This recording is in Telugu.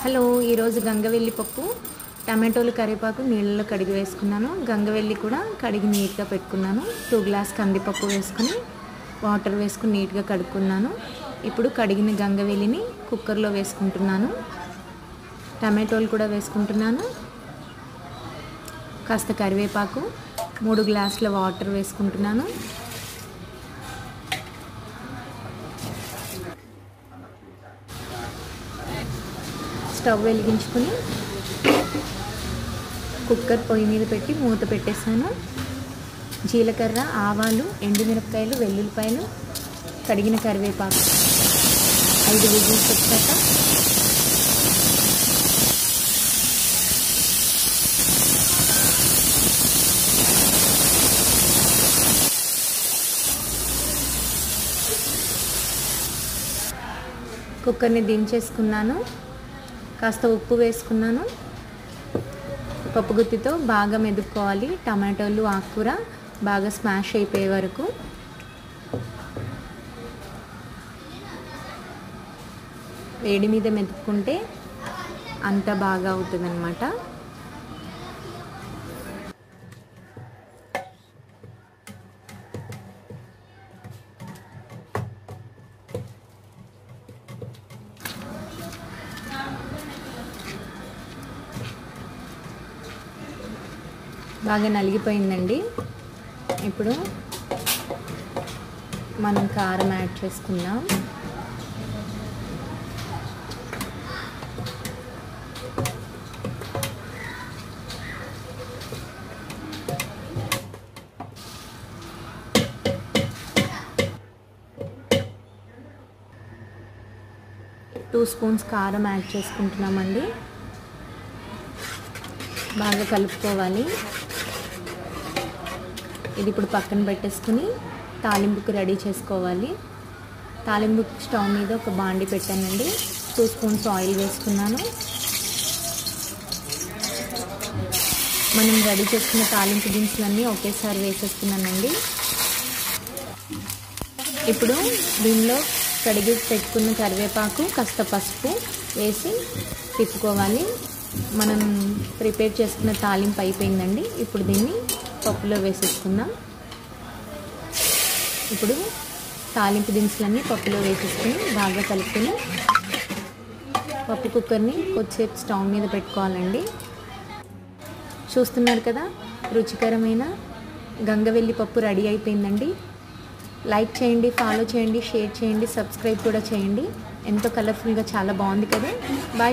హలో, ఈరోజు గంగవెల్లి పప్పు, టమాటోలు, కరివేపాకు నీళ్ళలో కడిగి వేసుకున్నాను. గంగవెల్లి కూడా కడిగి నీట్గా పెట్టుకున్నాను. 2 గ్లాస్ కందిపప్పు వేసుకుని వాటర్ వేసుకుని నీట్గా కడుక్కున్నాను. ఇప్పుడు కడిగిన గంగవెల్లిని కుక్కర్లో వేసుకుంటున్నాను. టమాటోలు కూడా వేసుకుంటున్నాను. కాస్త కరివేపాకు, 3 గ్లాసుల వాటర్ వేసుకుంటున్నాను. స్టవ్ వెలిగించుకుని కుక్కర్ పొయ్యి మీద పెట్టి మూత పెట్టేసాను. జీలకర్ర, ఆవాలు, ఎండుమిరపకాయలు, వెల్లుల్లిపాయలు, కడిగిన కరివేపాకు 5 విజిల్స్ వచ్చాక కుక్కర్ని దించేసుకున్నాను. కాస్త ఉప్పు వేసుకున్నాను. పప్పు గుత్తితో బాగా మెదుపుకోవాలి. టమాటోలు, ఆకుకూర బాగా స్మాష్ అయిపోయే వరకు. వేడి మీద మెదుపుకుంటే అంత బాగా అవుతుంది అన్నమాట. బాగా నలిగిపోయిందండి. ఇప్పుడు మనం కారం యాడ్ చేసుకుందాం. టూ స్పూన్స్ కారం యాడ్ చేసుకుంటున్నామండి. బాగా కలుపుకోవాలి. ఇది ఇప్పుడు పక్కన పెట్టేసుకుని తాలింపుకి రెడీ చేసుకోవాలి. తాలింపుకి స్టవ్ మీద ఒక బాండి పెట్టానండి. 2 స్పూన్స్ ఆయిల్ వేసుకున్నాను. మనం రెడీ చేసుకున్న తాలింపు దినుసులన్నీ ఒకేసారి వేసేస్తున్నానండి. ఇప్పుడు దీనిలో కడిగి పెట్టుకున్న కరివేపాకు, కాస్త పసుపు వేసి తిప్పుకోవాలి. మనం ప్రిపేర్ చేసుకున్న తాలింపు అయిపోయిందండి. ఇప్పుడు దీన్ని పప్పులో వేసేసుకుందాం. ఇప్పుడు తాలింపు దినుసులన్నీ పప్పులో వేసేసుకుని బాగా కలుపుకొని పప్పు కుక్కర్ని కొద్దిసేపు స్టవ్ మీద పెట్టుకోవాలండి. చూస్తున్నారు కదా, రుచికరమైన గంగవెల్లి పప్పు రెడీ అయిపోయిందండి. లైక్ చేయండి, ఫాలో చేయండి, షేర్ చేయండి, సబ్స్క్రైబ్ కూడా చేయండి. ఎంతో కలర్ఫుల్గా చాలా బాగుంది కదా. బాయ్.